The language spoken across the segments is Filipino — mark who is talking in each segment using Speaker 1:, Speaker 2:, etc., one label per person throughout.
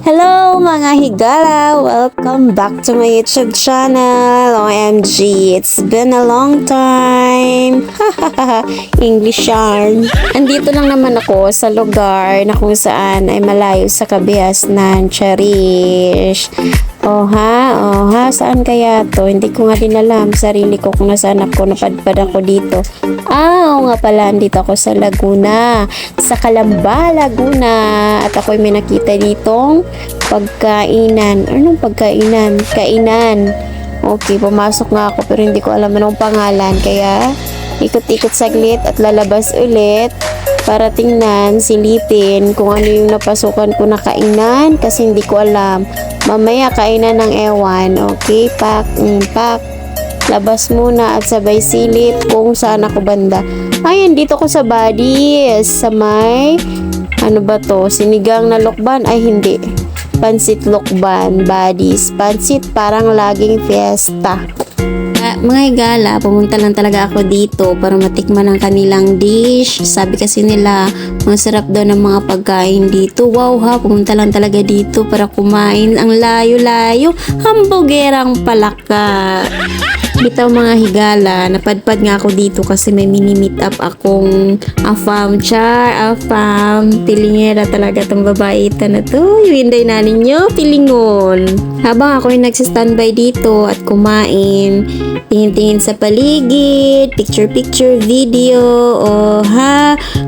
Speaker 1: Hello mga higala! Welcome back to my YouTube channel. OMG, it's been a long time. English yarn. Andito lang naman ako sa lugar na kung saan ay malayo sa kabihasnan. Cherish. Oha, saan kaya to? Hindi ko nga din alam sarili ko kung nasaan ako, napadpad ako dito. Oo nga pala, andito ako sa Laguna, sa Calamba, Laguna. At ako'y may nakita ditong pagkainan. Anong pagkainan? Kainan. Okay, pumasok nga ako pero hindi ko alam anong pangalan. Kaya, ikot-ikot saglit at lalabas ulit para tingnan, silipin kung ano yung napasukan ko na kainan kasi hindi ko alam. Mamaya kainan ng ewan. Okay, pak. Labas muna at sabay silip kung saan ako banda. Ayun, dito ko sa Buddies. Sa may, ano ba to? Sinigang na lokban? Ay, hindi. Pansit lokban, Buddies. Pansit, parang laging fiesta. Mga higala, pumunta lang talaga ako dito para matikman ang kanilang dish. Sabi kasi nila, masarap daw ng mga pagkain dito. Wow ha, pumunta lang talaga dito para kumain. Ang layo-layo, hamburgerang palaka. Bitaw mga higala, napadpad nga ako dito kasi may mini-meet up akong afam. Pilingera talaga tong babae na to. Yung hinday na ninyo, pilingon. Habang ako'y nagsistandby dito at kumain, tingin-tingin sa paligid, picture-picture video,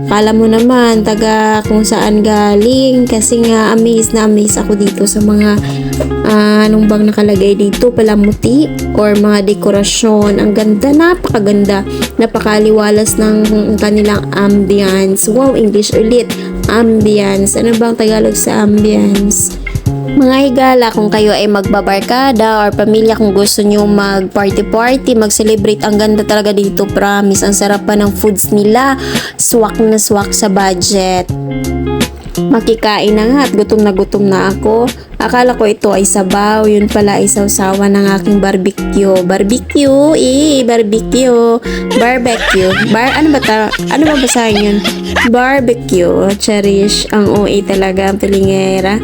Speaker 1: kala mo naman taga kung saan galing kasi nga amaze ako dito sa mga anong bang nakalagay dito, palamuti or mga dekorasyon. Ang ganda, napakaganda, napakaliwalas ng kanilang ambience. Wow, English ulit, ambience. Ano bang Tagalog sa ambience? Mga higala, kung kayo ay magbabarkada or pamilya, kung gusto nyo mag-party, mag-celebrate, ang ganda talaga dito, promise. Ang sarap pa ng foods nila, swak na swak sa budget. Makikain na nga at gutom na ako. Akala ko ito ay sabaw, yun pala ay sawsawan ng aking barbecue. Ano ba basahin yun? Barbecue. Cherish, ang OA talaga, ang pilingera.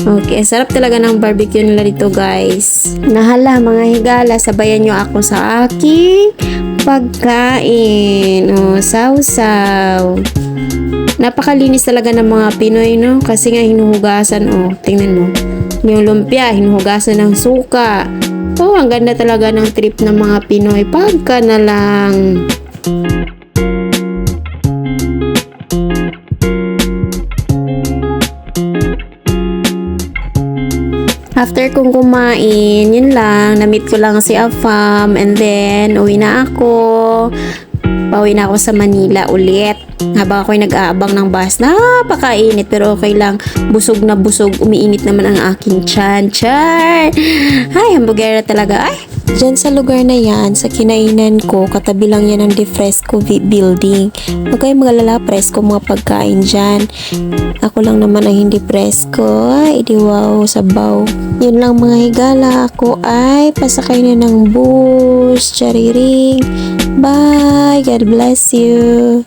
Speaker 1: Okay, sarap talaga ng barbecue nila dito, guys. Nahala mga higala, sabayan nyo ako sa aking pagkain. Sausaw. Napakalinis talaga ng mga Pinoy, no? Kasi nga hinuhugasan, tingnan mo. Yung lumpia, hinuhugasan ng suka. Ang ganda talaga ng trip ng mga Pinoy. Pagka na lang. After kong kumain, yun lang, na-meet ko lang si Afam and then uwi na ako. Pauwi na ako sa Manila ulit. Habang ako'y nag-aabang ng bus, napakainit pero okay lang. Busog na busog, umiinit naman ang aking tiyan. Char! Ay, hamburger talaga. Ay! Diyan sa lugar na yan, sa kinainan ko, katabi lang yan ng De Fresco building. Huwag kayong magalala, presko mga pagkain dyan. Ako lang naman ang hindi presko. Ay, di wow, sabaw. Yun lang mga higala, ako ay pasakay na ng bus. Chariring. Bye! God bless you!